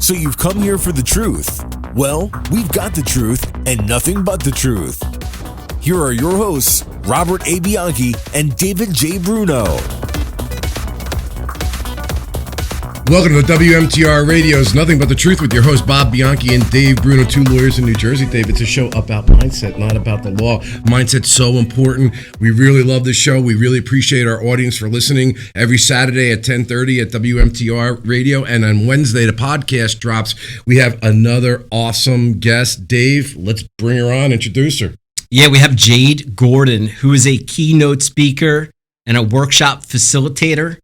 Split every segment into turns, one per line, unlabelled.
So you've come here for the truth. Well, we've got the truth and nothing but the truth. Here are your hosts, Robert A. Bianchi and David J. Bruno.
Welcome to WMTR Radio's Nothing But the Truth with your hosts, Bob Bianchi and Dave Bruno, two lawyers in New Jersey. Dave, it's a show about mindset, not about the law. Mindset's so important. We really love this show. We really appreciate our audience for listening every Saturday at 10:30 at WMTR Radio. And on Wednesday, the podcast drops. We have another awesome guest. Dave, let's bring her on, introduce her.
Yeah, we have Jade Gordon, who is a keynote speaker and a workshop facilitator.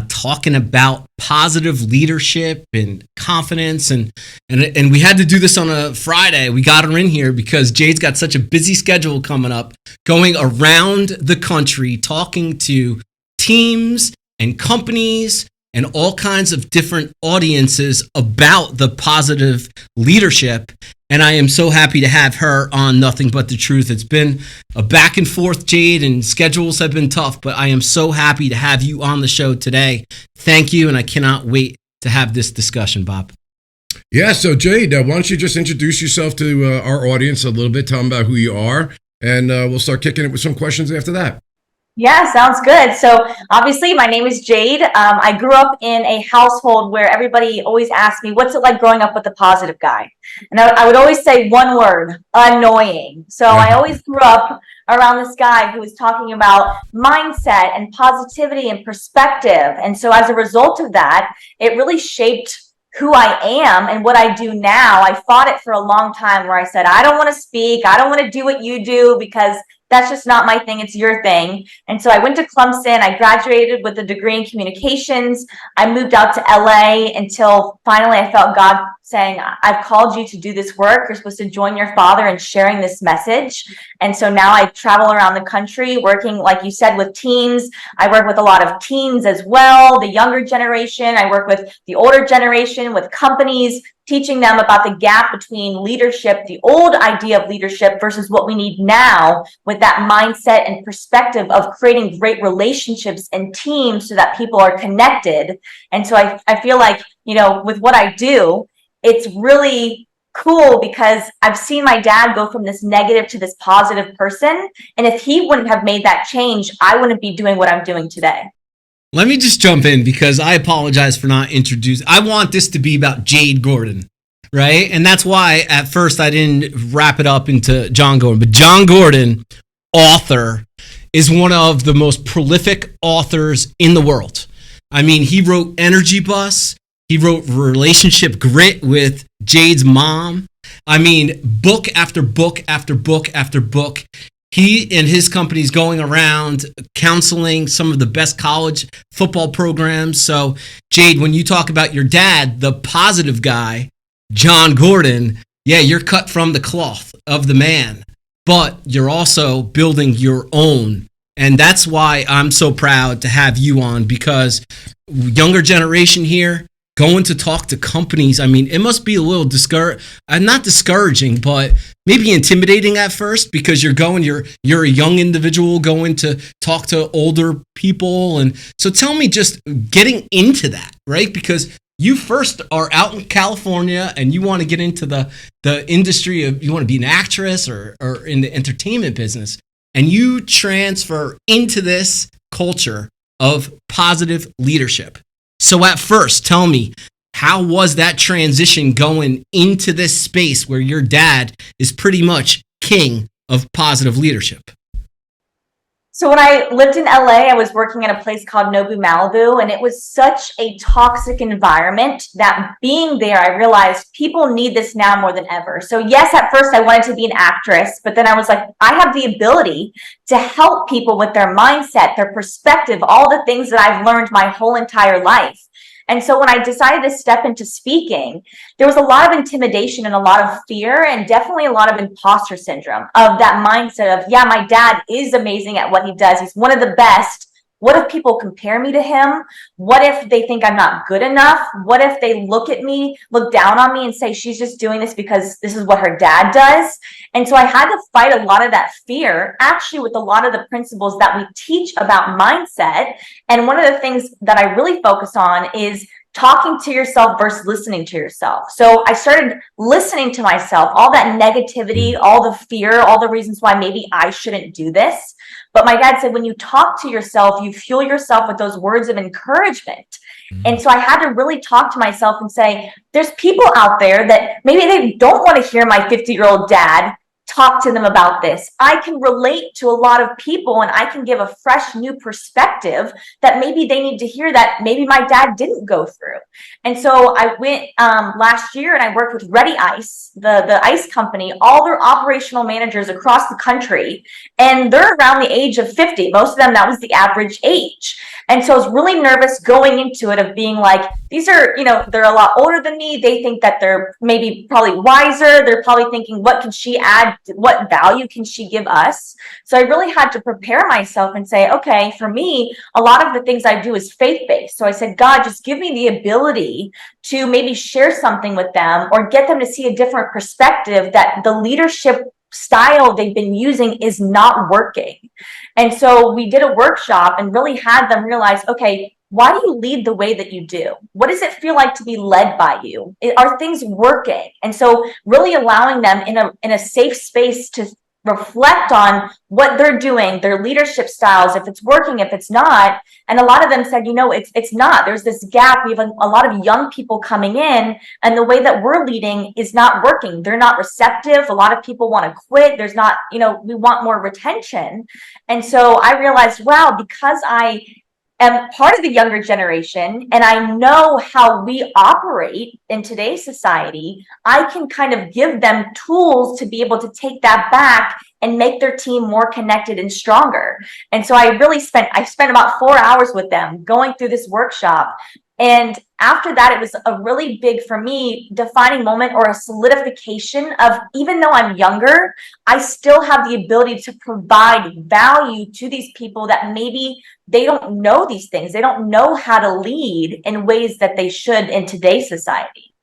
Talking about positive leadership and confidence, and we had to do this on a Friday. We got her in here because Jade's got such a busy schedule coming up, going around the country talking to teams and companies and all kinds of different audiences about the positive leadership. And I am so happy to have her on Nothing But the Truth. It's been a back and forth, Jade, and schedules have been tough, but I am so happy to have you on the show today. Thank you, and I cannot wait to have this discussion, Bob.
Yeah, so Jade, why don't you just introduce yourself to our audience a little bit, tell them about who you are, and we'll start kicking it with some questions after that.
Yeah, sounds good. So obviously my name is Jade. I grew up in a household where everybody always asked me, what's it like growing up with a positive guy? And I would always say one word, annoying. So I always grew up around this guy who was talking about mindset and positivity and perspective. And so as a result of that, it really shaped who I am and what I do now. I fought it for a long time where I said, I don't want to speak. I don't want to do what you do because that's just not my thing. It's your thing. And so I went to Clemson. I graduated with a degree in communications. I moved out to LA until finally I felt God saying, I've called you to do this work. You're supposed to join your father in sharing this message. And so now I travel around the country working, like you said, with teams. I work with a lot of teens as well, the younger generation. I work with the older generation, with companies, teaching them about the gap between leadership, the old idea of leadership versus what we need now, with that mindset and perspective of creating great relationships and teams so that people are connected. And so I feel like, you know, with what I do, it's really cool because I've seen my dad go from this negative to this positive person. And if he wouldn't have made that change, I wouldn't be doing what I'm doing today.
Let me just jump in because I apologize for not introducing. I want this to be about Jade Gordon, right? And that's why at first I didn't wrap it up into Jon Gordon. But Jon Gordon, author, is one of the most prolific authors in the world. I mean, he wrote Energy Bus. He wrote Relationship Grit with Jade's mom. I mean, book after book after book after book. He and his company's going around counseling some of the best college football programs. So, Jade, when you talk about your dad, the positive guy, Jon Gordon, yeah, you're cut from the cloth of the man, but you're also building your own. And that's why I'm so proud to have you on, because younger generation here, going to talk to companies, I mean, it must be a little not discouraging, but maybe intimidating at first, because you're a young individual going to talk to older people. And so tell me, just getting into that, right? Because you first are out in California and you want to get into the industry of, you want to be an actress or in the entertainment business, and you transfer into this culture of positive leadership. So at first, tell me, how was that transition going into this space where your dad is pretty much king of positive leadership?
So when I lived in LA, I was working at a place called Nobu Malibu, and it was such a toxic environment that being there, I realized people need this now more than ever. So yes, at first I wanted to be an actress, but then I was like, I have the ability to help people with their mindset, their perspective, all the things that I've learned my whole entire life. And so when I decided to step into speaking, there was a lot of intimidation and a lot of fear, and definitely a lot of imposter syndrome, of that mindset of, yeah, my dad is amazing at what he does. He's one of the best. What if people compare me to him? What if they think I'm not good enough? What if they look at me, look down on me and say, she's just doing this because this is what her dad does? And so I had to fight a lot of that fear, actually, with a lot of the principles that we teach about mindset. And one of the things that I really focus on is talking to yourself versus listening to yourself. So I started listening to myself, all that negativity, all the fear, all the reasons why maybe I shouldn't do this. But my dad said, when you talk to yourself, you fuel yourself with those words of encouragement. And so I had to really talk to myself and say, there's people out there that maybe they don't want to hear my 50-year-old dad talk to them about this. I can relate to a lot of people, and I can give a fresh new perspective that maybe they need to hear that maybe my dad didn't go through. And so I went last year and I worked with Ready Ice, the ice company, all their operational managers across the country, and they're around the age of 50. Most of them, that was the average age. And so I was really nervous going into it of being like, these are, they're a lot older than me. They think that they're maybe probably wiser. They're probably thinking, what can she add? What value can she give us? So I really had to prepare myself and say, okay, for me, a lot of the things I do is faith-based. So I said, God, just give me the ability to maybe share something with them or get them to see a different perspective that the leadership style they've been using is not working. And so we did a workshop and really had them realize, okay, why do you lead the way that you do? What does it feel like to be led by you? Are things working? And so really allowing them in a safe space to reflect on what they're doing, their leadership styles, if it's working, if it's not. And a lot of them said, it's not. There's this gap. We have a lot of young people coming in, and the way that we're leading is not working. They're not receptive. A lot of people want to quit. There's not, we want more retention. And so I realized, wow, because I am part of the younger generation and I know how we operate in today's society, I can kind of give them tools to be able to take that back and make their team more connected and stronger. And so I spent about 4 hours with them going through this workshop. And after that, it was a really big, for me, defining moment or a solidification of, even though I'm younger, I still have the ability to provide value to these people that maybe they don't know these things. They don't know how to lead in ways that they should in today's society.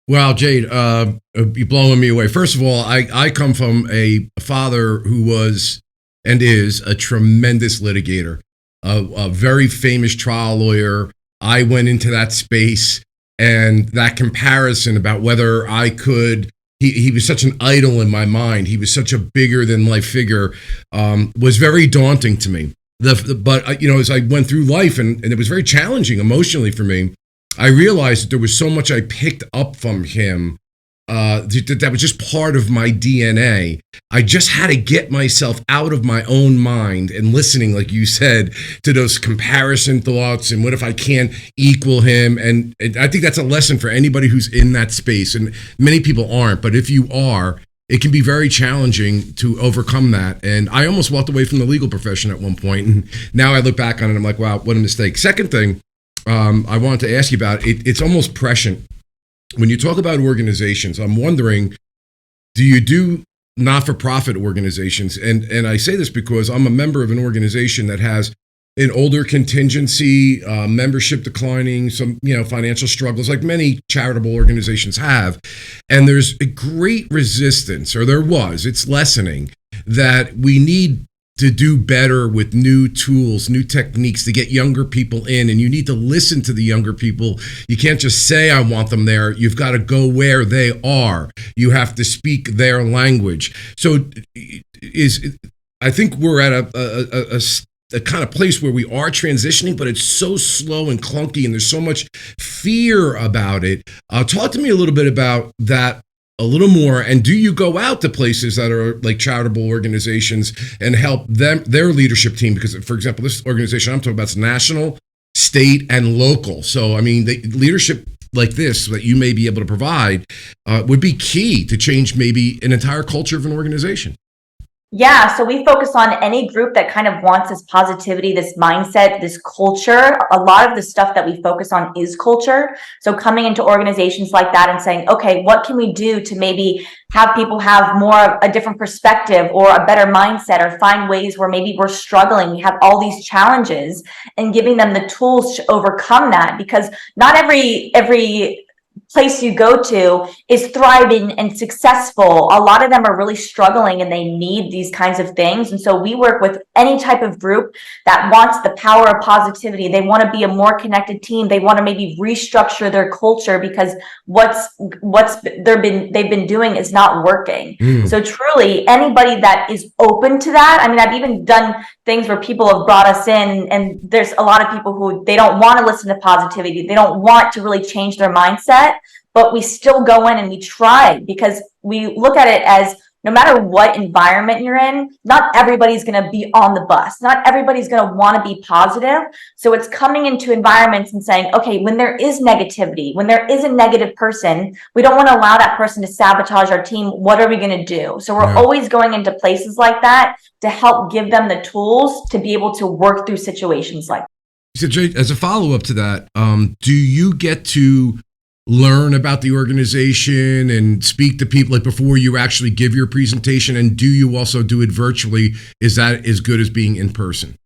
Well, Jade, you're blowing me away. First of all, I come from a father who was and is a tremendous litigator. A very famous trial lawyer. I went into that space, and that comparison about whether I could, he was such an idol in my mind. He was such a bigger than life figure, was very daunting to me. But as I went through life, and it was very challenging emotionally for me, I realized that there was so much I picked up from him that was just part of my DNA. I just had to get myself out of my own mind and listening, like you said, to those comparison thoughts and what if I can't equal him. And I think that's a lesson for anybody who's in that space. And many people aren't, but if you are, it can be very challenging to overcome that. And I almost walked away from the legal profession at one point. And now I look back on it, I'm like, wow, what a mistake. Second thing I wanted to ask you about, it's almost prescient. When you talk about organizations, I'm wondering, do you do not-for-profit organizations? And I say this because I'm a member of an organization that has an older contingency, membership declining, some financial struggles, like many charitable organizations have. And there's a great resistance, or there was, it's lessening, that we need to do better with new tools, new techniques to get younger people in. And you need to listen to the younger people. You can't just say, I want them there. You've got to go where they are. You have to speak their language. So I think we're at a kind of place where we are transitioning, but it's so slow and clunky and there's so much fear about it. Talk to me a little bit about that a little more. And do you go out to places that are like charitable organizations and help them, their leadership team? Because, for example, this organization I'm talking about is national, state, and local. So, I mean, the leadership like this that you may be able to provide would be key to change maybe an entire culture of an organization.
Yeah, so we focus on any group that kind of wants this positivity, this mindset, this culture. A lot of the stuff that we focus on is culture. So coming into organizations like that and saying, okay, what can we do to maybe have people have more of a different perspective or a better mindset, or find ways where maybe we're struggling, we have all these challenges, and giving them the tools to overcome that. Because not every place you go to is thriving and successful, a lot of them are really struggling and they need these kinds of things. And so we work with any type of group that wants the power of positivity. They want to be a more connected team. They want to maybe restructure their culture because they've been doing is not working. So truly, anybody that is open to that, I mean, I've even done things where people have brought us in, and there's a lot of people who they don't want to listen to positivity. They don't want to really change their mindset, but we still go in and we try because we look at it as no matter what environment you're in, not everybody's going to be on the bus. Not everybody's going to want to be positive. So it's coming into environments and saying, okay, when there is negativity, when there is a negative person, we don't want to allow that person to sabotage our team. What are we going to do? So we're always going into places like that to help give them the tools to be able to work through situations like that.
So, Jade, as a follow-up to that, do you get to learn about the organization and speak to people like before you actually give your presentation? And do you also do it virtually? Is that as good as being in person?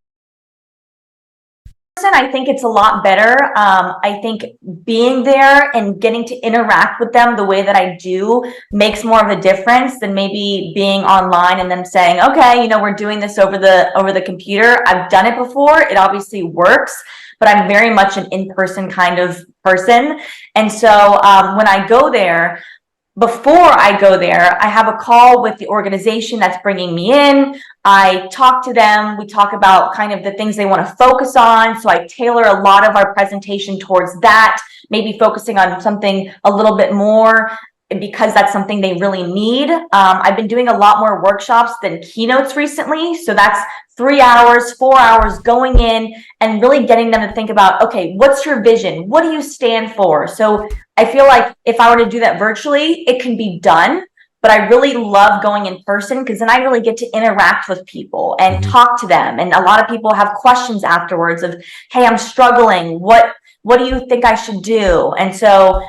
I think it's a lot better. I think being there and getting to interact with them the way that I do makes more of a difference than maybe being online and them saying, okay, we're doing this over the computer. I've done it before. It obviously works, but I'm very much an in-person kind of person. And so when I go there, before I go there, I have a call with the organization that's bringing me in. I talk to them. We talk about kind of the things they want to focus on. So I tailor a lot of our presentation towards that, maybe focusing on something a little bit more because that's something they really need. I've been doing a lot more workshops than keynotes recently. So that's 3 hours, 4 hours going in and really getting them to think about, okay, what's your vision? What do you stand for? So I feel like if I were to do that virtually, it can be done, but I really love going in person because then I really get to interact with people and talk to them. And a lot of people have questions afterwards of, hey, I'm struggling. What do you think I should do? And so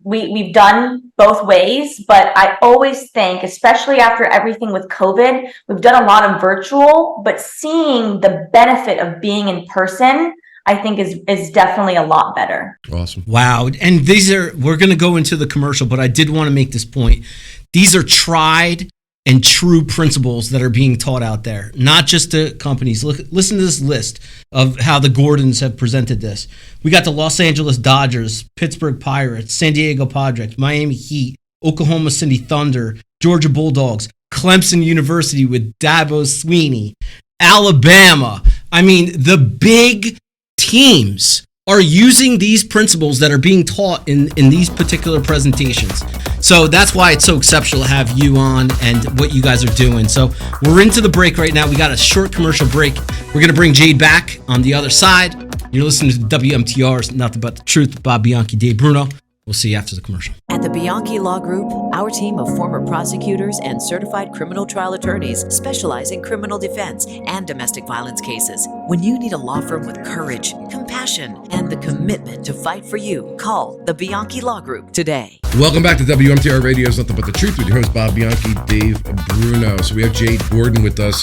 we've done both ways, but I always think, especially after everything with COVID, we've done a lot of virtual, but seeing the benefit of being in person, I think is definitely a lot better.
Awesome.
Wow. And we're going to go into the commercial, but I did want to make this point. These are tried and true principles that are being taught out there, not just to companies. Listen to this list of how the Gordons have presented this. We got the Los Angeles Dodgers, Pittsburgh Pirates, San Diego Padres, Miami Heat, Oklahoma City Thunder, Georgia Bulldogs, Clemson University with Dabo Swinney, Alabama. I mean, the big teams are using these principles that are being taught in these particular presentations. So that's why it's so exceptional to have you on and what you guys are doing. So we're into the break right now. We got a short commercial break. We're going to bring Jade back on the other side. You're listening to WMTR's Nothing But the Truth with Bob Bianchi, Dave Bruno. We'll see you after the commercial.
At the Bianchi Law Group, our team of former prosecutors and certified criminal trial attorneys specialize in criminal defense and domestic violence cases. When you need a law firm with courage, compassion, and the commitment to fight for you, call the Bianchi Law Group today.
Welcome back to WMTR Radio's Nothing But the Truth with your host, Bob Bianchi, Dave Bruno. So we have Jade Gordon with us,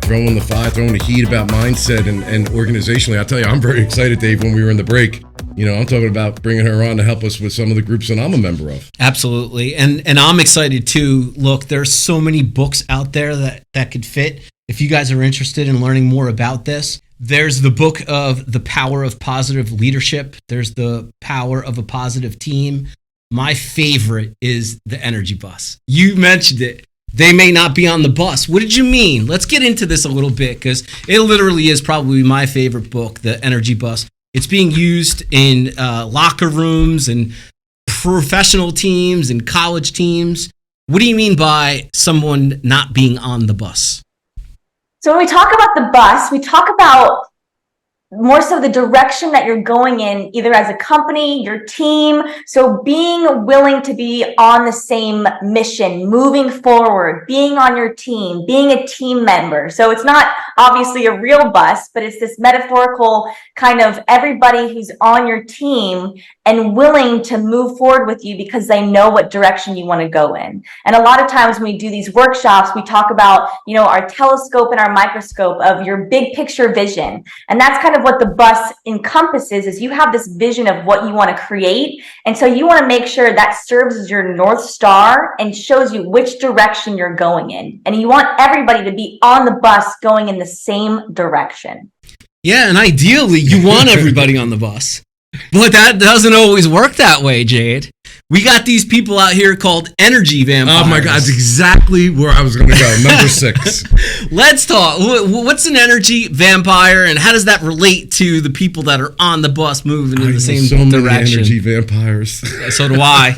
throwing the fire, throwing the heat about mindset and organizationally. I'll tell you, I'm very excited, Dave, when we were in the break. I'm talking about bringing her on to help us with some of the groups that I'm a member of.
Absolutely. And I'm excited too. Look, there's so many books out there that could fit. If you guys are interested in learning more about this, there's the book of The Power of Positive Leadership. There's The Power of a Positive Team. My favorite is The Energy Bus. You mentioned it. They may not be on the bus. What did you mean? Let's get into this a little bit because it literally is probably my favorite book, The Energy Bus. It's being used in locker rooms and professional teams and college teams. What do you mean by someone not being on the bus?
So when we talk about the bus, we talk about more so the direction that you're going in, either as a company, your team. So being willing to be on the same mission, moving forward, being on your team, being a team member. So it's not obviously a real bus, but it's this metaphorical kind of everybody who's on your team and willing to move forward with you because they know what direction you want to go in. And a lot of times when we do these workshops, we talk about, our telescope and our microscope of your big picture vision. And that's kind of of what the bus encompasses is you have this vision of what you want to create. And so you want to make sure that serves as your North Star and shows you which direction you're going in. And you want everybody to be on the bus going in the same direction.
Yeah, and ideally, you want everybody on the bus. But that doesn't always work that way, Jade. We got these people out here called energy vampires.
Oh my God, that's exactly where I was going to go. Number 6.
Let's talk. What's an energy vampire, and how does that relate to the people that are on the bus moving in the same
so
direction?
Many energy vampires.
So do I.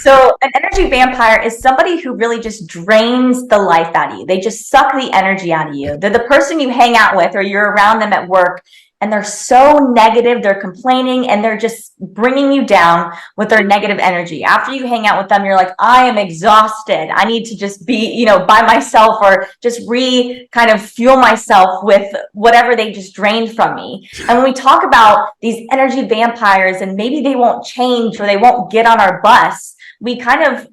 So an energy vampire is somebody who really just drains the life out of you. They just suck the energy out of you. They're the person you hang out with or you're around them at work, and they're so negative, they're complaining, and they're just bringing you down with their negative energy. After you hang out with them, you're like, I am exhausted. I need to just be, by myself, or just kind of fuel myself with whatever they just drained from me. And when we talk about these energy vampires and maybe they won't change or they won't get on our bus, we have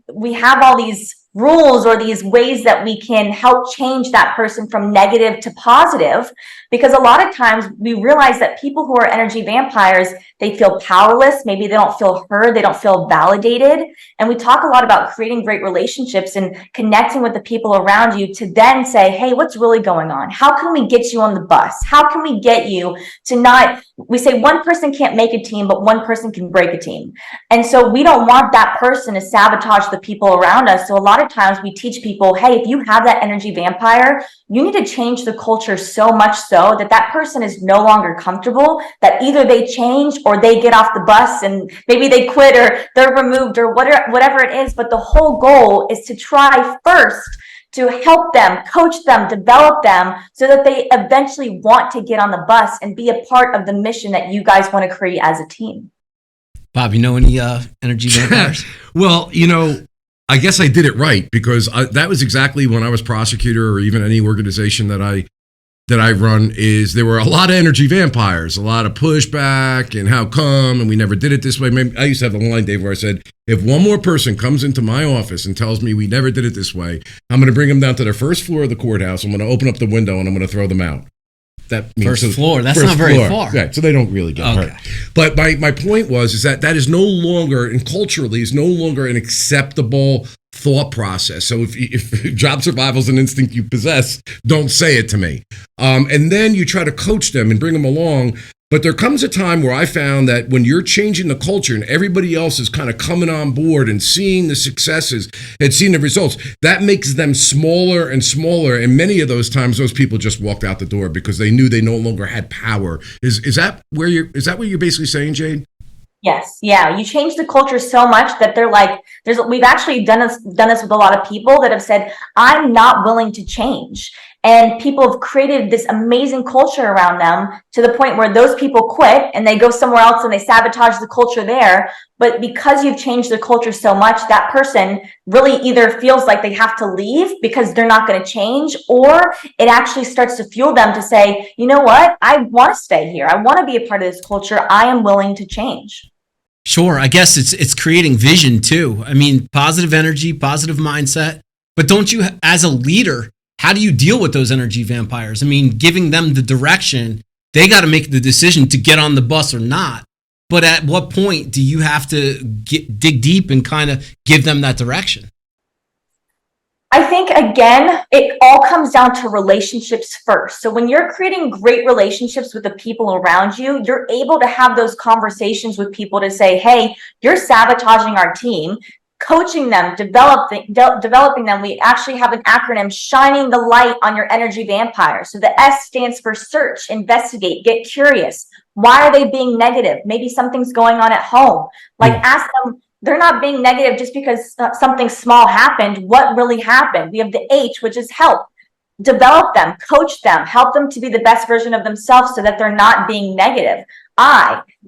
all these rules or these ways that we can help change that person from negative to positive. Because a lot of times we realize that people who are energy vampires, they feel powerless. Maybe they don't feel heard. They don't feel validated. And we talk a lot about creating great relationships and connecting with the people around you to then say, hey, what's really going on? How can we get you on the bus? How can we get you to we say one person can't make a team, but one person can break a team. And so we don't want that person to sabotage the people around us. So a lot of times we teach people, hey, if you have that energy vampire, you need to change the culture so much so that person is no longer comfortable, that either they change or they get off the bus and maybe they quit or they're removed or whatever it is. But the whole goal is to try first to help them, coach them, develop them so that they eventually want to get on the bus and be a part of the mission that you guys want to create as a team.
Bob, you know any energy vampires?
Well, I guess I did it right because that was exactly when I was prosecutor or even any organization that I run is there were a lot of energy vampires, a lot of pushback and how come, and we never did it this way. Maybe, I used to have the line, Dave, where I said, if one more person comes into my office and tells me we never did it this way, I'm going to bring them down to the first floor of the courthouse. I'm going to open up the window and I'm going to throw them out. That means
first floor. That's not very far.
Right, so they don't really get hurt. But my point is that is no longer, and culturally, is no longer an acceptable thought process. So if job survival is an instinct you possess, don't say it to me. And then you try to coach them and bring them along. But there comes a time where I found that when you're changing the culture and everybody else is kind of coming on board and seeing the successes and seeing the results, that makes them smaller and smaller. And many of those times, those people just walked out the door because they knew they no longer had power. Is that what you're basically saying, Jade?
Yes. Yeah. You change the culture so much that they're like, we've actually done this with a lot of people that have said, I'm not willing to change. And people have created this amazing culture around them to the point where those people quit and they go somewhere else and they sabotage the culture there. But because you've changed the culture so much, that person really either feels like they have to leave because they're not going to change, or it actually starts to fuel them to say, you know what? I want to stay here. I want to be a part of this culture. I am willing to change.
Sure. I guess it's creating vision too. I mean, positive energy, positive mindset. But don't you, as a leader, how do you deal with those energy vampires? I mean, giving them the direction, they got to make the decision to get on the bus or not. But at what point do you have to dig deep and kind of give them that direction?
I think, again, it all comes down to relationships first. So when you're creating great relationships with the people around you, you're able to have those conversations with people to say, hey, you're sabotaging our team. Coaching them, developing them. We actually have an acronym, shining the light on your energy vampire. So the S stands for search, investigate, get curious. Why are they being negative? Maybe something's going on at home. Ask them, they're not being negative just because something small happened. What really happened? We have the H, which is help. Develop them, coach them, help them to be the best version of themselves so that they're not being negative.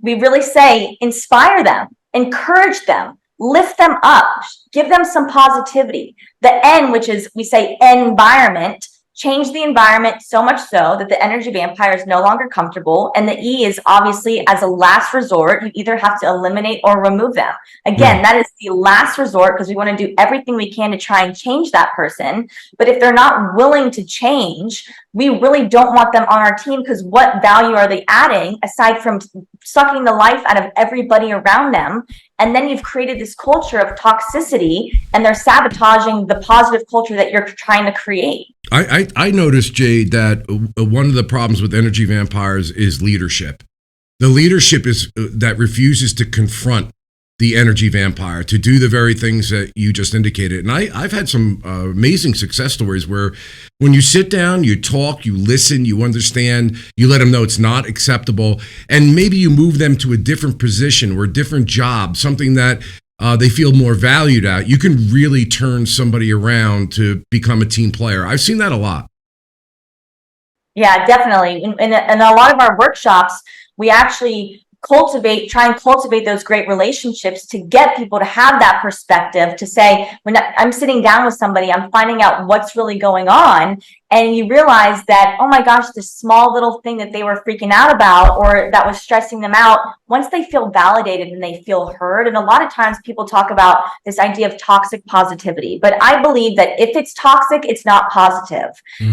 We really say, inspire them, encourage them, lift them up, give them some positivity. The N, which is, we say environment, change the environment so much so that the energy vampire is no longer comfortable. And the E is obviously, as a last resort, you either have to eliminate or remove them. Again, that is the last resort, because we want to do everything we can to try and change that person. But if they're not willing to change, we really don't want them on our team, because what value are they adding aside from sucking the life out of everybody around them? And then you've created this culture of toxicity, and they're sabotaging the positive culture that you're trying to create.
I noticed, Jade, that one of the problems with energy vampires is leadership. The leadership is that refuses to confront the energy vampire, to do the very things that you just indicated. And I've had some amazing success stories where when you sit down, you talk, you listen, you understand, you let them know it's not acceptable, and maybe you move them to a different position or a different job, something that they feel more valued at, you can really turn somebody around to become a team player. I've seen that a lot.
Yeah, definitely. In a lot of our workshops, we actually try and cultivate those great relationships to get people to have that perspective, to say, when I'm sitting down with somebody, I'm finding out what's really going on. And you realize that, oh my gosh, this small little thing that they were freaking out about or that was stressing them out, once they feel validated and they feel heard. And a lot of times people talk about this idea of toxic positivity, but I believe that if it's toxic, it's not positive.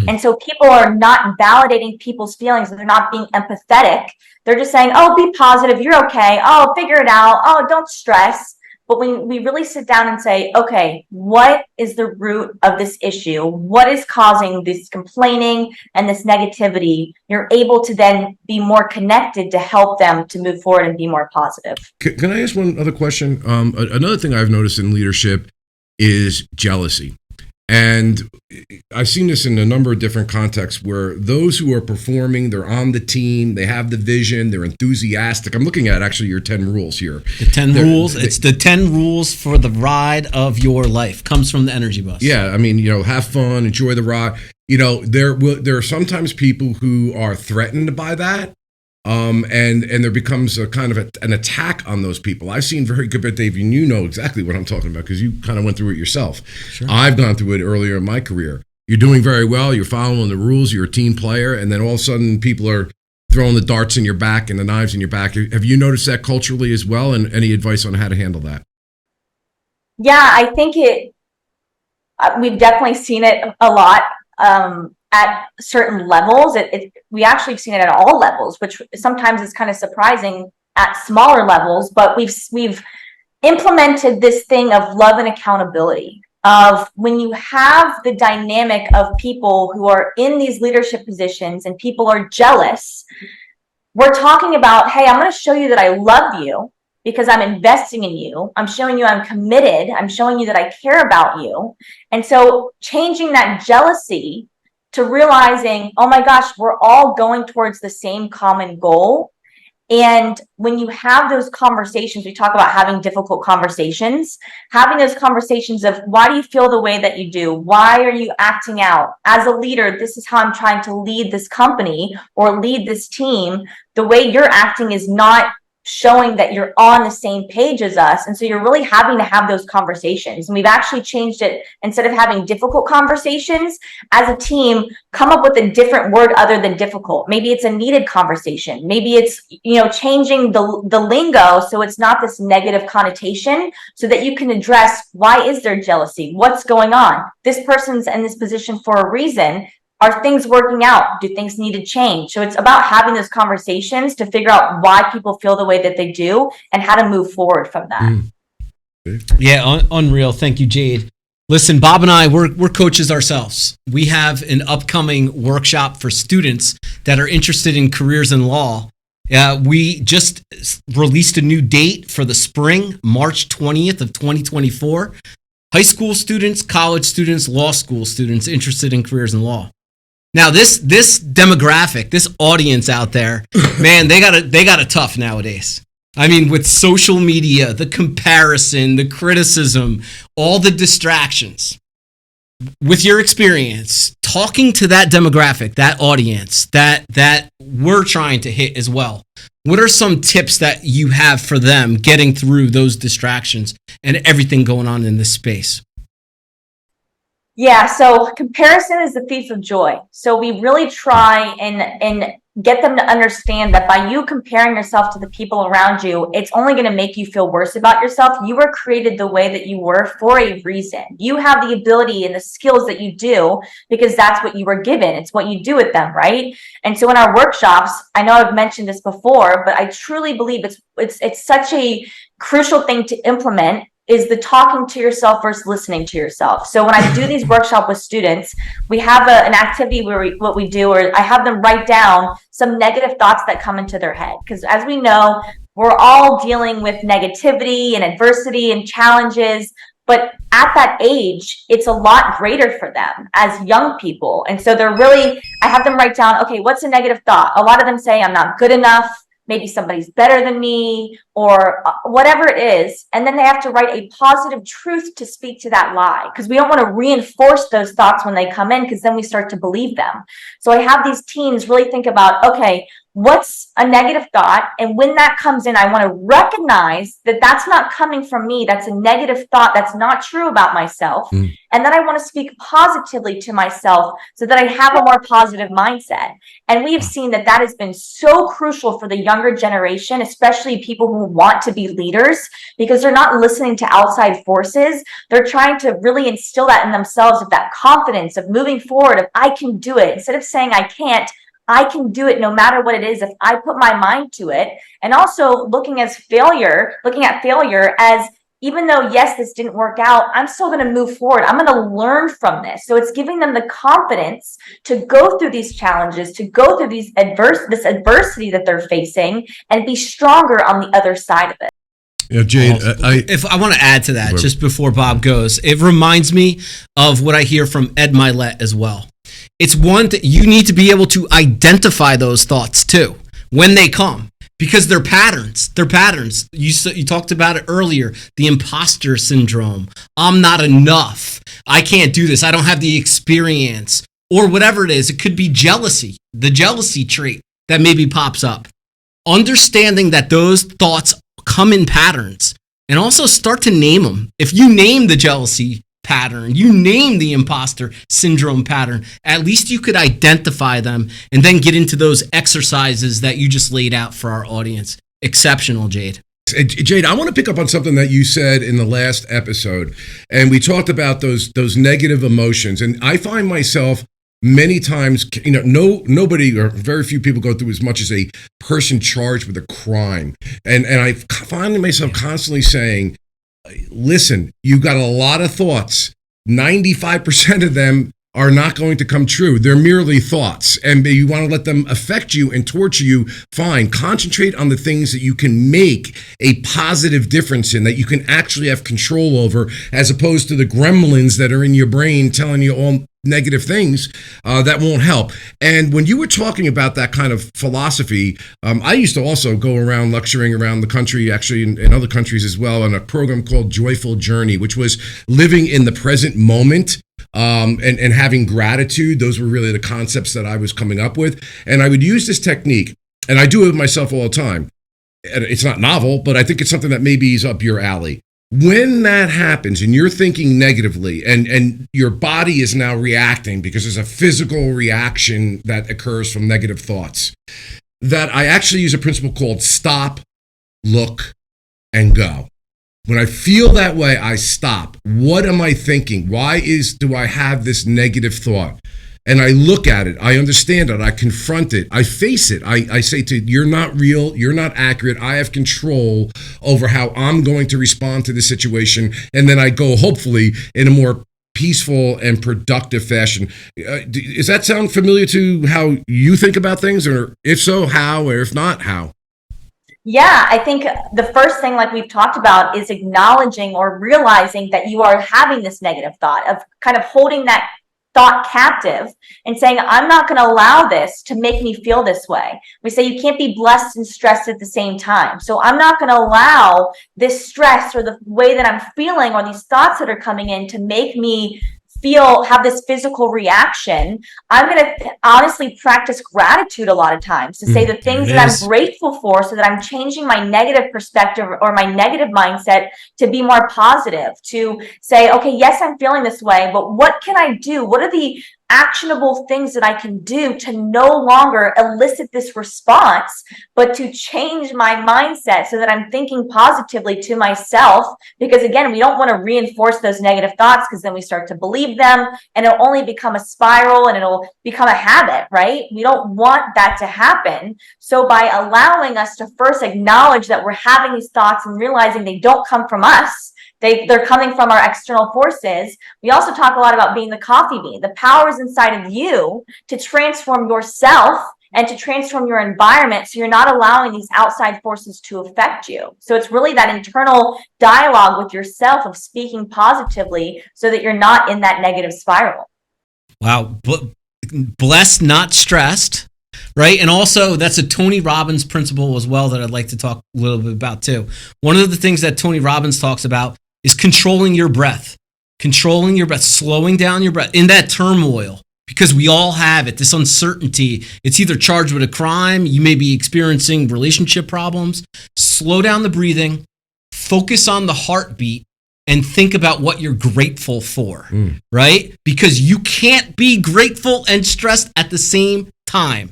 And so people are not validating people's feelings, and they're not being empathetic. They're just saying, oh, be positive, you're okay, oh, figure it out, oh, don't stress. But when we really sit down and say, okay, what is the root of this issue? What is causing this complaining and this negativity? You're able to then be more connected to help them to move forward and be more positive.
Can I ask one other question? Another thing I've noticed in leadership is jealousy. And I've seen this in a number of different contexts where those who are performing, they're on the team, they have the vision, they're enthusiastic. I'm looking at actually your 10 rules here.
The 10 rules. It's the 10 rules for the ride of your life. Comes from the Energy Bus. Yeah,
I mean, have fun, enjoy the ride. There are sometimes people who are threatened by that. And there becomes a kind of an attack on those people. I've seen very good, but Dave, and you know exactly what I'm talking about because you kind of went through it yourself.
Sure.
I've gone through it earlier in my career. You're doing very well. You're following the rules. You're a team player. And then all of a sudden people are throwing the darts in your back and the knives in your back. Have you noticed that culturally as well? And any advice on how to handle that?
Yeah, I think we've definitely seen it a lot. At certain levels, we actually have seen it at all levels, which sometimes is kind of surprising at smaller levels. But we've implemented this thing of love and accountability. Of when you have the dynamic of people who are in these leadership positions and people are jealous, we're talking about, hey, I'm going to show you that I love you because I'm investing in you. I'm showing you I'm committed. I'm showing you that I care about you. And so changing that jealousy to realizing, oh my gosh, we're all going towards the same common goal. And when you have those conversations, we talk about having difficult conversations, having those conversations of why do you feel the way that you do? Why are you acting out? As a leader, this is how I'm trying to lead this company or lead this team. The way you're acting is not showing that you're on the same page as us. And so you're really having to have those conversations. And we've actually changed it. Instead of having difficult conversations, as a team, come up with a different word other than difficult. Maybe it's a needed conversation. Maybe it's, changing the lingo so it's not this negative connotation, so that you can address, why is there jealousy? What's going on? This person's in this position for a reason. Are things working out? Do things need to change? So it's about having those conversations to figure out why people feel the way that they do and how to move forward from that.
Yeah, unreal. Thank you, Jade. Listen, Bob and I, we're coaches ourselves. We have an upcoming workshop for students that are interested in careers in law. We just released a new date for the spring, March 20th of 2024. High school students, college students, law school students interested in careers in law. Now, this demographic, this audience out there, man, they got it tough nowadays. I mean, with social media, the comparison, the criticism, all the distractions. With your experience, talking to that demographic, that audience, that we're trying to hit as well, what are some tips that you have for them getting through those distractions and everything going on in this space?
Yeah, so comparison is the thief of joy. So we really try and get them to understand that by you comparing yourself to the people around you, it's only going to make you feel worse about yourself. You were created the way that you were for a reason. You have the ability and the skills that you do because that's what you were given. It's what you do with them, right? And so in our workshops, I know I've mentioned this before, but I truly believe it's such a crucial thing to implement, is the talking to yourself versus listening to yourself. So when I do these workshops with students, we have an activity where I have them write down some negative thoughts that come into their head. Because as we know, we're all dealing with negativity and adversity and challenges. But at that age, it's a lot greater for them as young people. And so I have them write down, okay, what's a negative thought? A lot of them say, I'm not good enough. Maybe somebody's better than me, or whatever it is. And then they have to write a positive truth to speak to that lie, because we don't want to reinforce those thoughts when they come in, because then we start to believe them. So I have these teens really think about, okay, what's a negative thought? And when that comes in, I want to recognize that that's not coming from me. That's a negative thought. That's not true about myself. And then I want to speak positively to myself so that I have a more positive mindset. And we have seen that has been so crucial for the younger generation, especially people who want to be leaders, because they're not listening to outside forces. They're trying to really instill that in themselves, of that confidence of moving forward, of I can do it. Instead of saying I can't, I can do it no matter what it is if I put my mind to it. And also looking at failure as, even though, yes, this didn't work out, I'm still going to move forward. I'm going to learn from this. So it's giving them the confidence to go through these challenges, to go through this adversity that they're facing, and be stronger on the other side of it.
Yeah, Jade,
if I want to add to that, just before Bob goes, it reminds me of what I hear from Ed Milet as well. It's one that you need to be able to identify those thoughts too when they come, because they're patterns. They're patterns. You talked about it earlier, the imposter syndrome. I'm not enough. I can't do this. I don't have the experience, or whatever it is. It could be jealousy, the jealousy trait that maybe pops up. Understanding that those thoughts come in patterns, and also start to name them. If you name the jealousy pattern, you name the imposter syndrome pattern, at least you could identify them and then get into those exercises that you just laid out for our audience. Exceptional, Jade.
Jade, I want to pick up on something that you said in the last episode, and we talked about those negative emotions. And I find myself many times, nobody or very few people go through as much as a person charged with a crime. And I find myself constantly saying, listen, you've got a lot of thoughts. 95% of them are not going to come true. They're merely thoughts, and you want to let them affect you and torture you. Fine. Concentrate on the things that you can make a positive difference in, that you can actually have control over, as opposed to the gremlins that are in your brain telling you all negative things that won't help. And when you were talking about that kind of philosophy, I used to also go around lecturing around the country, actually in other countries as well, on a program called Joyful Journey, which was living in the present moment and having gratitude. Those were really the concepts that I was coming up with. And I would use this technique, and I do it with myself all the time. It's not novel, but I think it's something that maybe is up your alley. When that happens and you're thinking negatively and your body is now reacting because there's a physical reaction that occurs from negative thoughts, that I actually use a principle called stop, look, and go. When I feel that way, I stop. What am I thinking? Do I have this negative thought? And I look at it, I understand it, I confront it, I face it. I say to it, you're not real, you're not accurate, I have control over how I'm going to respond to this situation. And then I go, hopefully, in a more peaceful and productive fashion. Does that sound familiar to how you think about things? Or if so, how? Or if not, how?
Yeah, I think the first thing, like we've talked about, is acknowledging or realizing that you are having this negative thought, of kind of holding that thought captive and saying, I'm not going to allow this to make me feel this way. We say you can't be blessed and stressed at the same time. So I'm not going to allow this stress or the way that I'm feeling or these thoughts that are coming in to make me have this physical reaction, I'm going to honestly practice gratitude a lot of times to say the things that I'm grateful for, so that I'm changing my negative perspective or my negative mindset to be more positive, to say, okay, yes, I'm feeling this way, but what can I do? What are the actionable things that I can do to no longer elicit this response, but to change my mindset so that I'm thinking positively to myself? Because again, we don't want to reinforce those negative thoughts, because then we start to believe them and it'll only become a spiral and it'll become a habit, right? We don't want that to happen. So by allowing us to first acknowledge that we're having these thoughts and realizing they don't come from us, they're coming from our external forces. We also talk a lot about being the coffee bean. The power is inside of you to transform yourself and to transform your environment, so you're not allowing these outside forces to affect you. So it's really that internal dialogue with yourself of speaking positively so that you're not in that negative spiral.
Wow. Blessed, not stressed. Right. And also, that's a Tony Robbins principle as well that I'd like to talk a little bit about too. One of the things that Tony Robbins talks about is controlling your breath, slowing down your breath in that turmoil, because we all have it, this uncertainty. It's either charged with a crime, you may be experiencing relationship problems. Slow down the breathing, focus on the heartbeat, and think about what you're grateful for, right? Because you can't be grateful and stressed at the same time.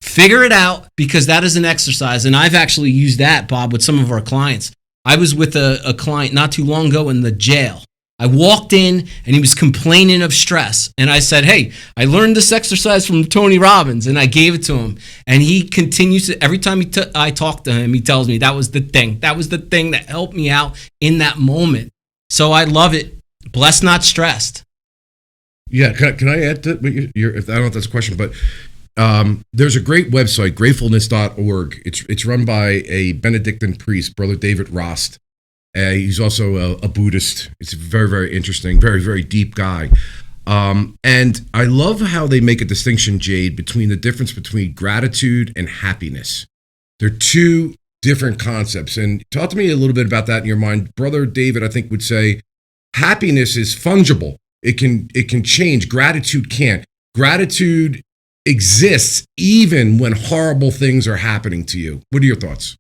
Figure it out, because that is an exercise. And I've actually used that, Bob, with some of our clients. I was with a client not too long ago in the jail. I walked in and he was complaining of stress. And I said, hey, I learned this exercise from Tony Robbins, and I gave it to him. And he continues to, every time I talk to him, he tells me that was the thing. That was the thing that helped me out in that moment. So I love it. Blessed, not stressed.
Yeah. Can I add to if I don't know if that's a question, but there's a great website, gratefulness.org. It's run by a Benedictine priest, Brother David Rost. He's also a Buddhist. It's a very, very interesting, very, very deep guy. And I love how they make a distinction, Jade, between the difference between gratitude and happiness. They're two different concepts. And talk to me a little bit about that in your mind. Brother David, I think, would say happiness is fungible. It can change. Gratitude can't. Gratitude exists even when horrible things are happening to you. What are your thoughts?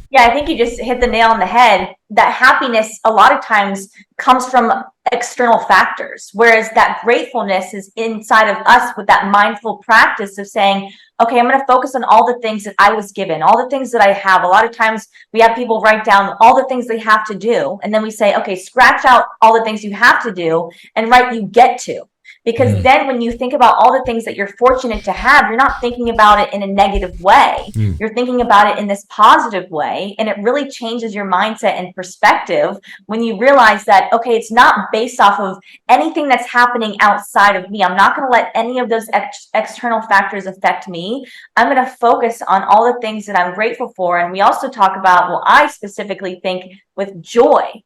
Yeah, I think you just hit the nail on the head. That happiness a lot of times comes from external factors, whereas that gratefulness is inside of us with that mindful practice of saying, okay, I'm going to focus on all the things that I was given, all the things that I have. A lot of times we have people write down all the things they have to do, and then we say, okay, scratch out all the things you have to do and write you get to. Because then when you think about all the things that you're fortunate to have, you're not thinking about it in a negative way. You're thinking about it in this positive way. And it really changes your mindset and perspective when you realize that, okay, it's not based off of anything that's happening outside of me. I'm not going to let any of those external factors affect me. I'm going to focus on all the things that I'm grateful for. And we also talk about, well, I specifically think with joy.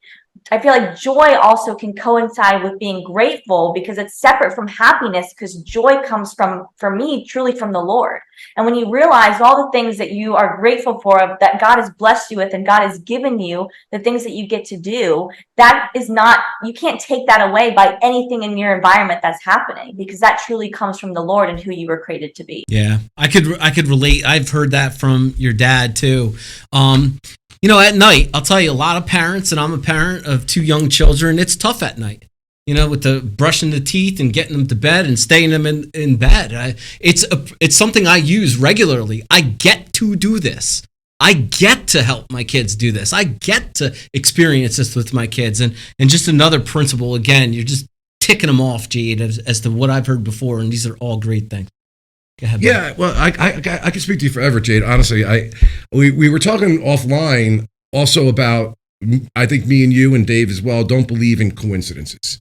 I feel like joy also can coincide with being grateful, because it's separate from happiness, because joy comes from, for me, truly from the Lord. And when you realize all the things that you are grateful for, that God has blessed you with and God has given you, the things that you get to do, that is not, you can't take that away by anything in your environment that's happening, because that truly comes from the Lord and who you were created to be.
Yeah, I could relate. I've heard that from your dad too. You know, at night, I'll tell you, a lot of parents, and I'm a parent of 2 young children, it's tough at night, you know, with the brushing the teeth and getting them to bed and staying them in bed. It's something I use regularly. I get to do this. I get to help my kids do this. I get to experience this with my kids. And just another principle, again, you're just ticking them off, Jade, as to what I've heard before. And these are all great things.
Yeah, well, I can speak to you forever, Jade. Honestly, we were talking offline also about, I think me and you and Dave as well don't believe in coincidences.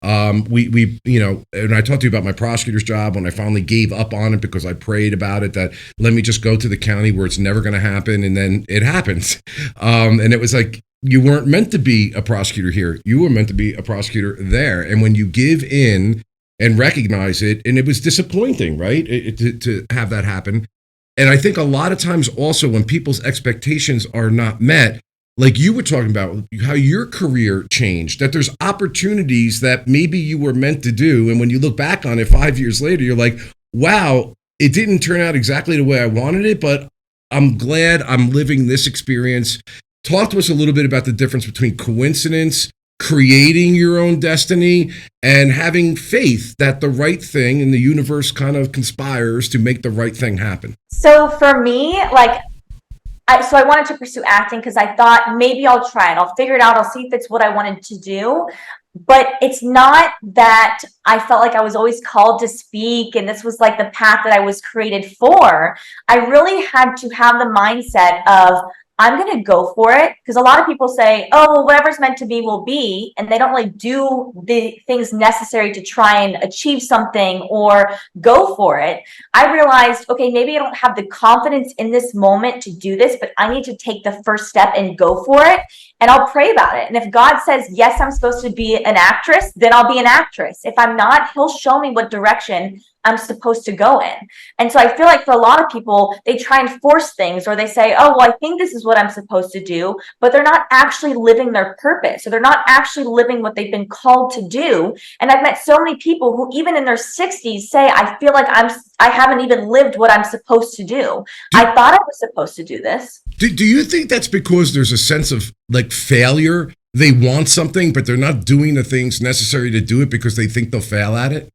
We you know, and I talked to you about my prosecutor's job when I finally gave up on it because I prayed about it, that let me just go to the county where it's never going to happen, and then it happens. And it was like, you weren't meant to be a prosecutor here. You were meant to be a prosecutor there. And when you give in and recognize it, and it was disappointing, right, to have that happen. And I think a lot of times also when people's expectations are not met, like you were talking about how your career changed, that there's opportunities that maybe you were meant to do. And when you look back on it 5 years later, you're like, wow, it didn't turn out exactly the way I wanted it, but I'm glad I'm living this experience. Talk to us a little bit about the difference between coincidence, creating your own destiny, and having faith that the right thing in the universe kind of conspires to make the right thing happen.
So for me, I wanted to pursue acting because I thought maybe I'll try it. I'll figure it out. I'll see if it's what I wanted to do. But it's not that I felt like I was always called to speak and this was like the path that I was created for. I really had to have the mindset of, I'm going to go for it, because a lot of people say, oh, well, whatever's meant to be will be, and they don't really do the things necessary to try and achieve something or go for it. I realized, okay, maybe I don't have the confidence in this moment to do this, but I need to take the first step and go for it, and I'll pray about it. And if God says, yes, I'm supposed to be an actress, then I'll be an actress. If I'm not, he'll show me what direction I'm supposed to go in. And so I feel like for a lot of people, they try and force things, or they say, oh, well, I think this is what I'm supposed to do, but they're not actually living their purpose, or they're not actually living what they've been called to do. And I've met so many people who even in their 60s say, I feel like I haven't even lived what I'm supposed to do. I thought I was supposed to do this.
Do you think that's because there's a sense of like failure? They want something, but they're not doing the things necessary to do it because they think they'll fail at it?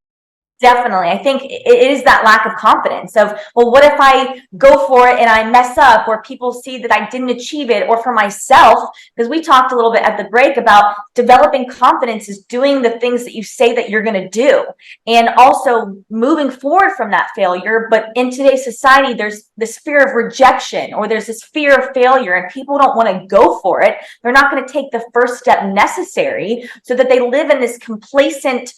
Definitely. I think it is that lack of confidence of, well, what if I go for it and I mess up, or people see that I didn't achieve it, or for myself, because we talked a little bit at the break about developing confidence is doing the things that you say that you're going to do, and also moving forward from that failure. But in today's society, there's this fear of rejection, or there's this fear of failure, and people don't want to go for it. They're not going to take the first step necessary, so that they live in this complacent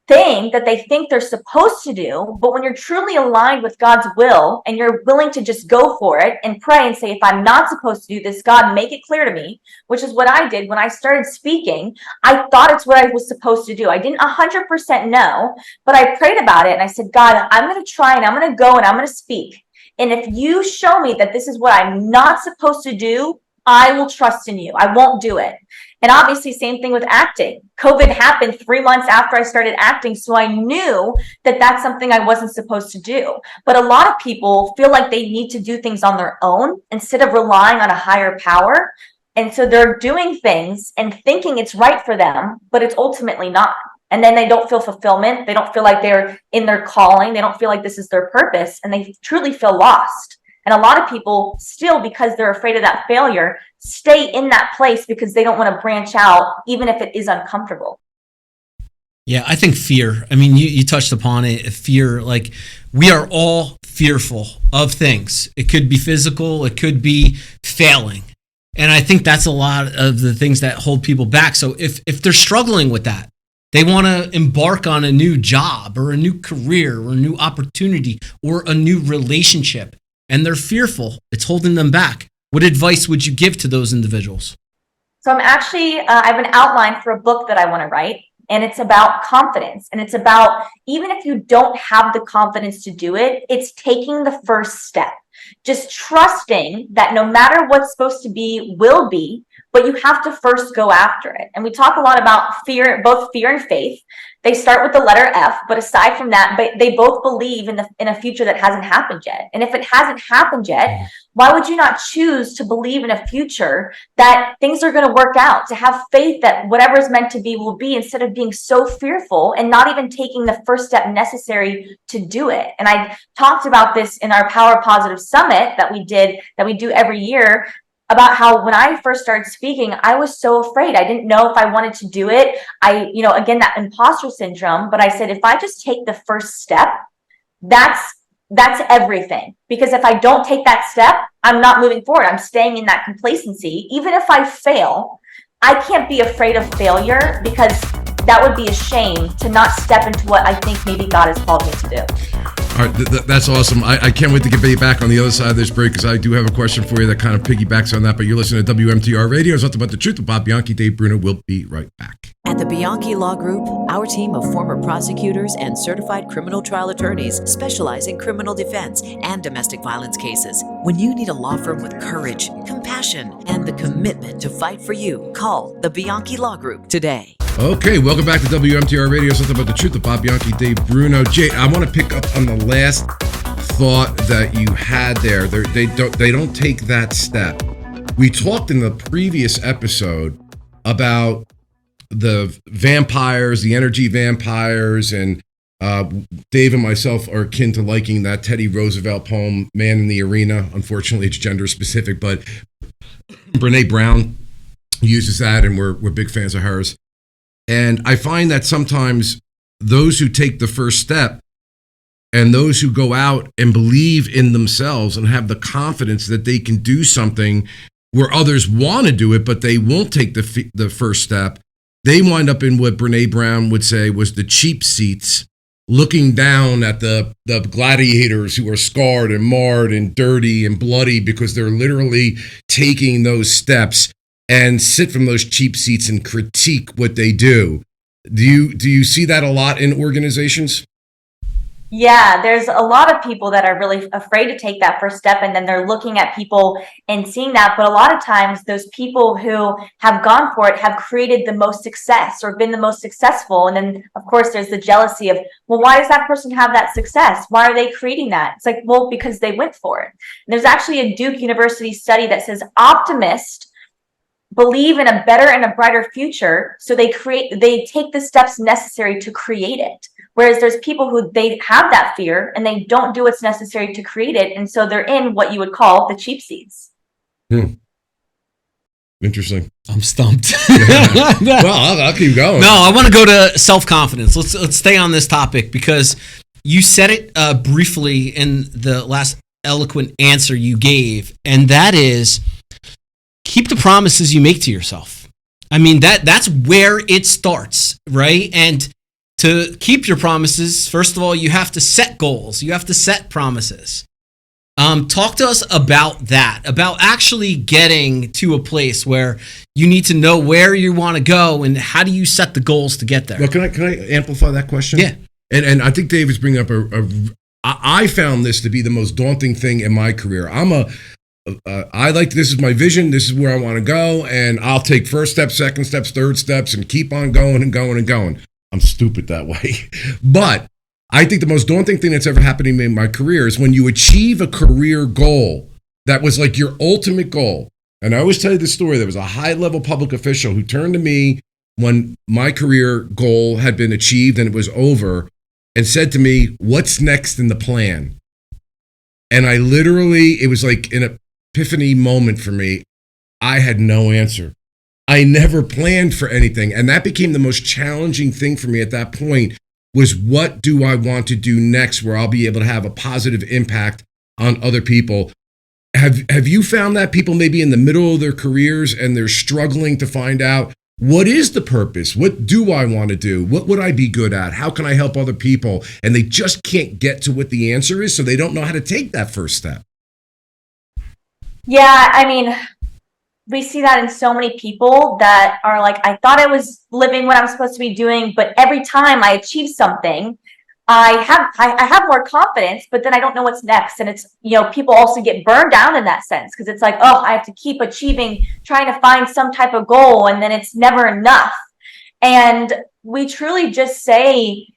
thing that they think they're supposed to do. But when you're truly aligned with God's will and you're willing to just go for it and pray and say, if I'm not supposed to do this, God, make it clear to me, which is what I did when I started speaking. I thought it's what I was supposed to do. I didn't 100% know, but I prayed about it and I said, God, I'm going to try and I'm going to go and I'm going to speak. And if you show me that this is what I'm not supposed to do, I will trust in you. I won't do it. And obviously, same thing with acting. COVID happened 3 months after I started acting, so I knew that that's something I wasn't supposed to do. But a lot of people feel like they need to do things on their own instead of relying on a higher power. And so they're doing things and thinking it's right for them, but it's ultimately not. And then they don't feel fulfillment. They don't feel like they're in their calling. They don't feel like this is their purpose, and they truly feel lost. And a lot of people still, because they're afraid of that failure, stay in that place because they don't want to branch out, even if it is uncomfortable.
Yeah, I think fear. I mean, you touched upon it. Fear, like we are all fearful of things. It could be physical. It could be failing. And I think that's a lot of the things that hold people back. So if they're struggling with that, they want to embark on a new job or a new career or a new opportunity or a new relationship, and they're fearful, it's holding them back. What advice would you give to those individuals?
So I have an outline for a book that I want to write, and it's about confidence. And it's about, even if you don't have the confidence to do it, it's taking the first step. Just trusting that no matter what's supposed to be will be, but you have to first go after it. And we talk a lot about fear, both fear and faith. They start with the letter F, but aside from that, they both believe in a future that hasn't happened yet. And if it hasn't happened yet, why would you not choose to believe in a future that things are going to work out, to have faith that whatever is meant to be will be, instead of being so fearful and not even taking the first step necessary to do it? And I talked about this in our Power Positive Summit that we do every year, about how when I first started speaking, I was so afraid. I didn't know if I wanted to do it. Again, that imposter syndrome, but I said, if I just take the first step, that's everything. Because if I don't take that step, I'm not moving forward. I'm staying in that complacency. Even if I fail, I can't be afraid of failure, because that would be a shame to not step into what I think maybe God has called me to do.
All right, that's awesome. I can't wait to get back on the other side of this break because I do have a question for you that kind of piggybacks on that. But you're listening to WMTR Radio. It's nothing but the truth with Bob Bianchi, Dave Bruno. We'll be right back.
At the Bianchi Law Group, our team of former prosecutors and certified criminal trial attorneys specialize in criminal defense and domestic violence cases. When you need a law firm with courage, compassion, and the commitment to fight for you, call the Bianchi Law Group today.
Okay, welcome back to WMTR Radio. Something about the truth of Bob Bianchi, Dave Bruno. Jay, I want to pick up on the last thought that you had there. They don't take that step. We talked in the previous episode about the vampires, the energy vampires, and Dave and myself are akin to liking that Teddy Roosevelt poem, Man in the Arena. Unfortunately, it's gender specific, but Brene Brown uses that, and we're big fans of hers. And I find that sometimes those who take the first step and those who go out and believe in themselves and have the confidence that they can do something where others want to do it, but they won't take the first step, they wind up in what Brene Brown would say was the cheap seats, looking down at the gladiators who are scarred and marred and dirty and bloody because they're literally taking those steps, and sit from those cheap seats and critique what they do. Do you see that a lot in organizations?
Yeah, there's a lot of people that are really afraid to take that first step, and then they're looking at people and seeing that. But a lot of times those people who have gone for it have created the most success or been the most successful. And then of course there's the jealousy of, well, why does that person have that success? Why are they creating that? It's like, well, because they went for it. And there's actually a Duke University study that says optimists believe in a better and a brighter future, so they take the steps necessary to create it. Whereas there's people who they have that fear and they don't do what's necessary to create it, and so they're in what you would call the cheap seats.
Interesting.
I'm stumped.
Well, I'll keep going.
No, I want to go to self-confidence. Let's stay on this topic because you said it briefly in the last eloquent answer you gave, and that is, keep the promises you make to yourself. I mean, that's where it starts, right? And to keep your promises, first of all, you have to set goals. You have to set promises. Talk to us about that, about actually getting to a place where you need to know where you want to go and how do you set the goals to get there?
Well, can I amplify that question?
Yeah.
And I think Dave is bringing up I found this to be the most daunting thing in my career. This is my vision. This is where I want to go. And I'll take first steps, second steps, third steps, and keep on going and going and going. I'm stupid that way. But I think the most daunting thing that's ever happened to me in my career is when you achieve a career goal that was like your ultimate goal. And I always tell you this story. There was a high-level public official who turned to me when my career goal had been achieved and it was over and said to me, "What's next in the plan?" And I literally, it was like an epiphany moment for me. I had no answer. I never planned for anything. And that became the most challenging thing for me at that point was, what do I want to do next where I'll be able to have a positive impact on other people? Have you found that people may be in the middle of their careers and they're struggling to find out, what is the purpose? What do I want to do? What would I be good at? How can I help other people? And they just can't get to what the answer is, so they don't know how to take that first step.
Yeah, I mean, we see that in so many people that are like, I thought I was living what I'm supposed to be doing, but every time I achieve something, I have more confidence, but then I don't know what's next. And it's, people also get burned down in that sense, because it's like, oh, I have to keep achieving, trying to find some type of goal, and then it's never enough. And we truly just say,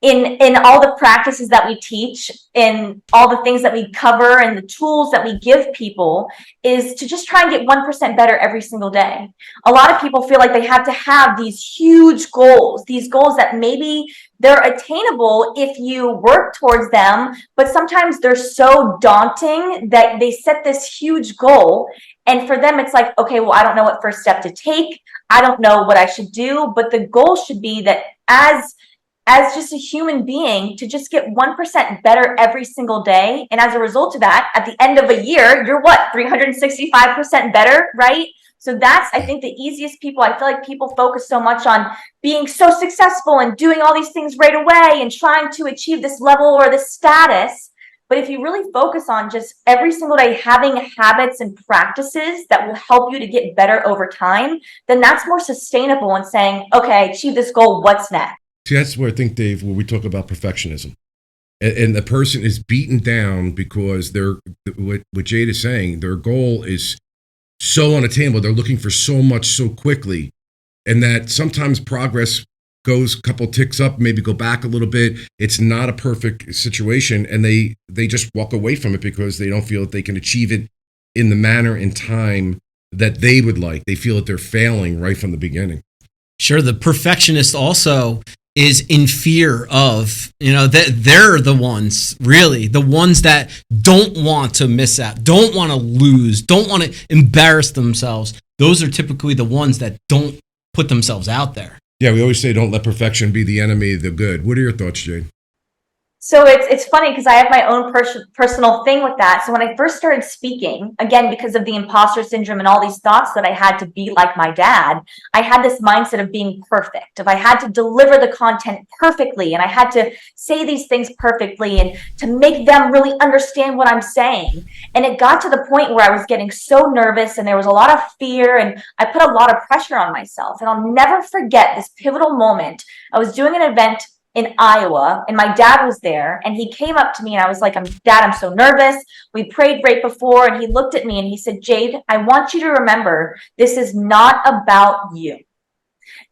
in all the practices that we teach, in all the things that we cover and the tools that we give people, is to just try and get 1% better every single day. A lot of people feel like they have to have these huge goals, these goals that maybe they're attainable if you work towards them, but sometimes they're so daunting that they set this huge goal. And for them, it's like, okay, well, I don't know what first step to take. I don't know what I should do. But the goal should be that as just a human being, to just get 1% better every single day. And as a result of that, at the end of a year, you're what, 365% better, right? So that's, I think, the easiest people. I feel like people focus so much on being so successful and doing all these things right away and trying to achieve this level or this status. But if you really focus on just every single day having habits and practices that will help you to get better over time, then that's more sustainable and saying, okay, achieve this goal, what's next?
See, that's where I think, Dave, where we talk about perfectionism. And the person is beaten down because what Jade is saying, their goal is so unattainable. They're looking for so much so quickly. And that sometimes progress goes a couple ticks up, maybe go back a little bit. It's not a perfect situation. And they just walk away from it because they don't feel that they can achieve it in the manner and time that they would like. They feel that they're failing right from the beginning.
Sure. The perfectionist also is in fear of, that they're the ones that don't want to miss out, don't want to lose, don't want to embarrass themselves. Those are typically the ones that don't put themselves out there.
Yeah, we always say don't let perfection be the enemy of the good. What are your thoughts, Jade?
So it's funny because I have my own personal thing with that. So when I first started speaking, again, because of the imposter syndrome and all these thoughts that I had to be like my dad, I had this mindset of being perfect, if I had to deliver the content perfectly, and I had to say these things perfectly and to make them really understand what I'm saying. And it got to the point where I was getting so nervous and there was a lot of fear and I put a lot of pressure on myself. And I'll never forget this pivotal moment. I was doing an event in Iowa, and my dad was there, and he came up to me and I was like, Dad, I'm so nervous. We prayed right before, and he looked at me and he said, Jade, I want you to remember, this is not about you.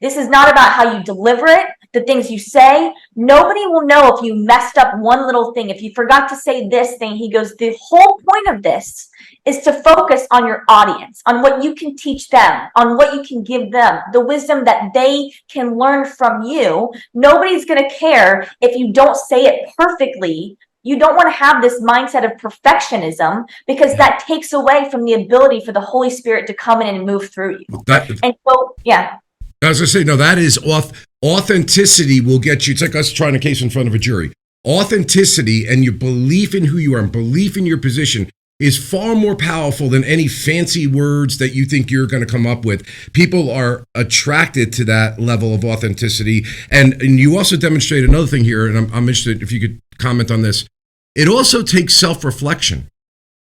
This is not about how you deliver it, the things you say. Nobody will know if you messed up one little thing, if you forgot to say this thing. He goes, the whole point of this is to focus on your audience, on what you can teach them, on what you can give them, the wisdom that they can learn from you. Nobody's going to care if you don't say it perfectly. You don't want to have this mindset of perfectionism because that takes away from the ability for the Holy Spirit to come in and move through you. And so, yeah.
I was going to say, no, that is authenticity will get you. It's like us trying a case in front of a jury. Authenticity and your belief in who you are and belief in your position is far more powerful than any fancy words that you think you're going to come up with. People are attracted to that level of authenticity. And you also demonstrate another thing here, and I'm interested if you could comment on this. It also takes self-reflection,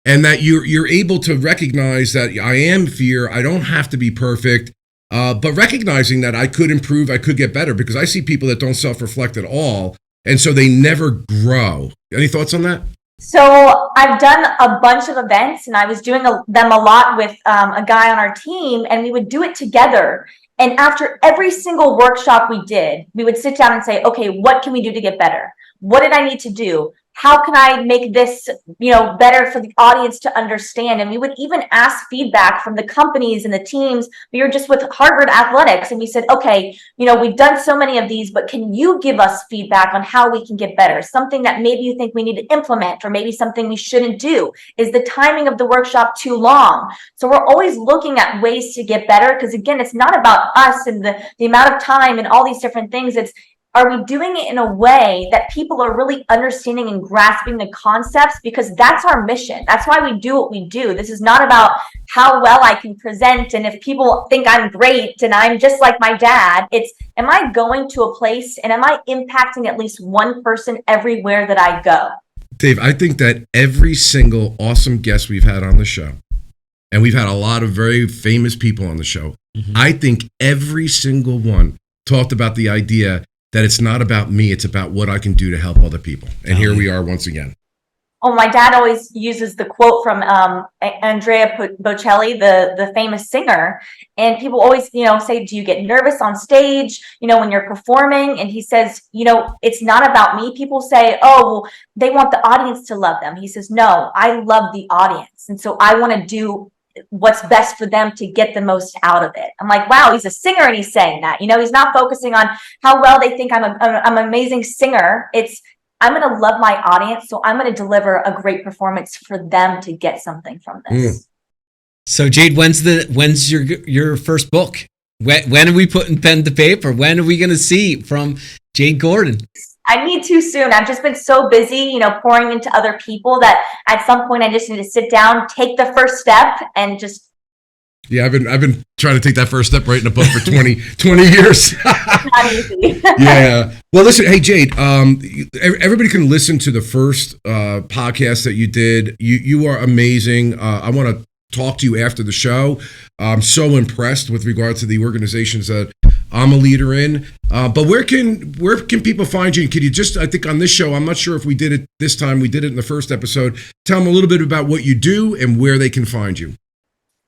and that you're able to recognize that I am fear. I don't have to be perfect. But recognizing that I could improve, I could get better, because I see people that don't self-reflect at all, and so they never grow. Any thoughts on that?
So I've done a bunch of events, and I was doing them a lot with a guy on our team, and we would do it together. And after every single workshop we did, we would sit down and say, okay, what can we do to get better? What did I need to do? How can I make this, better for the audience to understand? And we would even ask feedback from the companies and the teams. We were just with Harvard Athletics, and we said, okay, we've done so many of these, but can you give us feedback on how we can get better? Something that maybe you think we need to implement, or maybe something we shouldn't do. Is the timing of the workshop too long? So we're always looking at ways to get better, because again, it's not about us and the amount of time and all these different things. Are we doing it in a way that people are really understanding and grasping the concepts? Because that's our mission. That's why we do what we do. This is not about how well I can present and if people think I'm great and I'm just like my dad. It's, am I going to a place and am I impacting at least one person everywhere that I go?
Dave, I think that every single awesome guest we've had on the show, and we've had a lot of very famous people on the show, I think every single one talked about the idea that it's not about me, it's about what I can do to help other people. And here we are once again.
Oh, my dad always uses the quote from Andrea Bocelli, the famous singer. And people always, say, do you get nervous on stage, when you're performing? And he says, it's not about me. People say, oh, well, they want the audience to love them. He says, no, I love the audience. And so I want to do what's best for them to get the most out of it. I'm like, wow, he's a singer and he's saying that. He's not focusing on how well they think I'm an amazing singer. It's, I'm going to love my audience, so I'm going to deliver a great performance for them to get something from this.
So Jade, when's your first book? When are we putting pen to paper? When are we going to see from Jade Gordon?
I need to soon. I've just been so busy, pouring into other people that at some point I just need to sit down, take the first step, and just
Yeah, I've been trying to take that first step, writing a book for 20 years.
Not easy.
Yeah. Well, listen, hey Jade, everybody can listen to the first podcast that you did. You are amazing. I want to talk to you after the show. I'm so impressed with regard to the organizations that I'm a leader in. But where can people find you? And could you just, I think on this show, I'm not sure if we did it this time, we did it in the first episode. Tell them a little bit about what you do and where they can find you.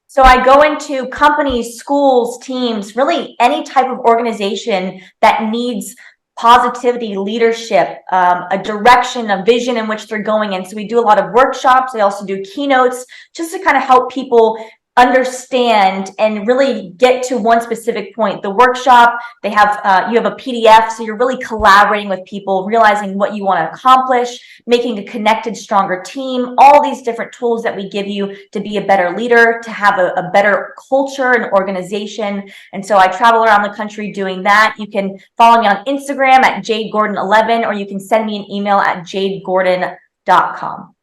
So I go into companies, schools, teams, really any type of organization that needs positivity, leadership, a direction, a vision in which they're going in. So we do a lot of workshops. I also do keynotes just to kind of help people understand and really get to one specific point. The workshop, they have you have a PDF, so you're really collaborating with people, realizing what you want to accomplish, making a connected, stronger team, all these different tools that we give you to be a better leader, to have a better culture and organization. And so I travel around the country doing that. You can follow me on Instagram at Jade Gordon 11, or you can send me an email at jadegordon.com.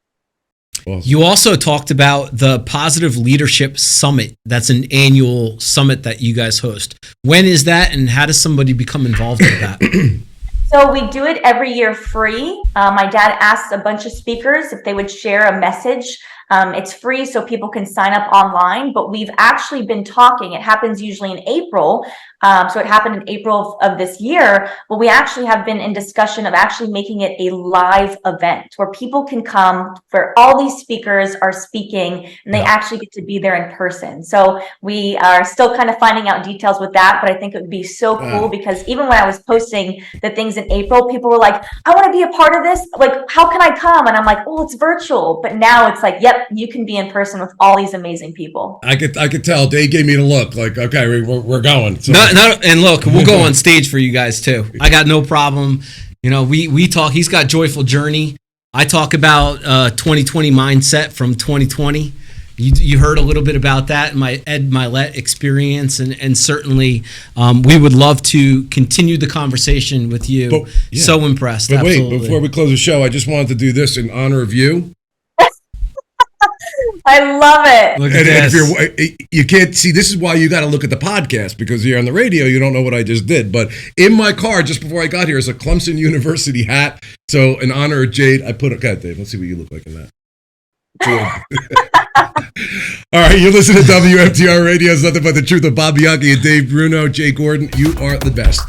Awesome.
You also talked about the Positive Leadership Summit. That's an annual summit that you guys host. When is that, and how does somebody become involved with that?
So we do it every year free. My dad asks a bunch of speakers if they would share a message. It's free, so people can sign up online, but we've actually been talking. It happens usually in April. So it happened in April of this year, but we actually have been in discussion of actually making it a live event where people can come, where all these speakers are speaking and they actually get to be there in person. So we are still kind of finding out details with that, but I think it would be so cool because even when I was posting the things in April, people were like, I want to be a part of this. Like, how can I come? And I'm like, oh, it's virtual. But now it's like, yep, you can be in person with all these amazing people.
I could tell. Dave gave me the look. Like, okay, we're going. So.
And look, we'll go on stage for you guys too. I got no problem. You know, we talk. He's got Joyful Journey. I talk about 2020 mindset from 2020. You heard a little bit about that in my Ed Milet experience, and certainly we would love to continue the conversation with you. But, yeah. So impressed.
But
absolutely.
Wait, before we close the show, I just wanted to do this in honor of you.
I love it.
Look at
and
this.
If you can't see, this is why you got to look at the podcast, because you're on the radio, you don't know what I just did. But in my car, just before I got here, is a Clemson University hat. So in honor of Jade, I put okay, Dave, let's see what you look like in that. All right, you listen to WMTR Radio. It's Nothing But the Truth with Bob Bianchi and Dave Bruno. Jade Gordon, you are the best.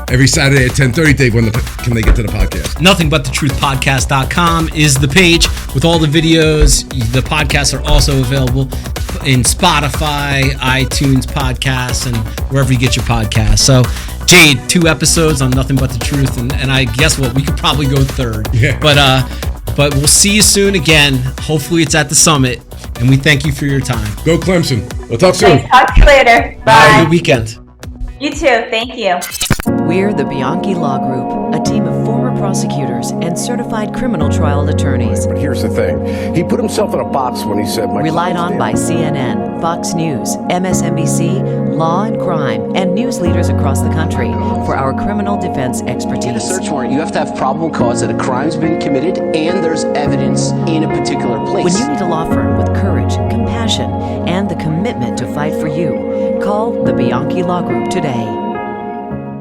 Every Saturday at 10:30, Dave, when can they get to the podcast?
NothingButTheTruthPodcast.com is the page with all the videos. The podcasts are also available in Spotify, iTunes podcasts, and wherever you get your podcasts. So, Jade, 2 episodes on Nothing But the Truth, and I guess what, we could probably go third.
Yeah.
But we'll see you soon again. Hopefully it's at the summit, and we thank you for your time.
Go Clemson. We'll talk soon.
Thanks. Talk to you later. Bye.
Have a good weekend.
You too. Thank you.
We're the Bianchi Law Group, a team of former prosecutors and certified criminal trial attorneys.
But here's the thing. He put himself in a box when he said...
Relied on by CNN, Fox News, MSNBC, Law and Crime, and news leaders across the country for our criminal defense expertise.
To get a search warrant, you have to have probable cause that a crime's been committed and there's evidence in a particular place.
When you need a law firm with courage, compassion, and the commitment to fight for you, call the Bianchi Law Group today.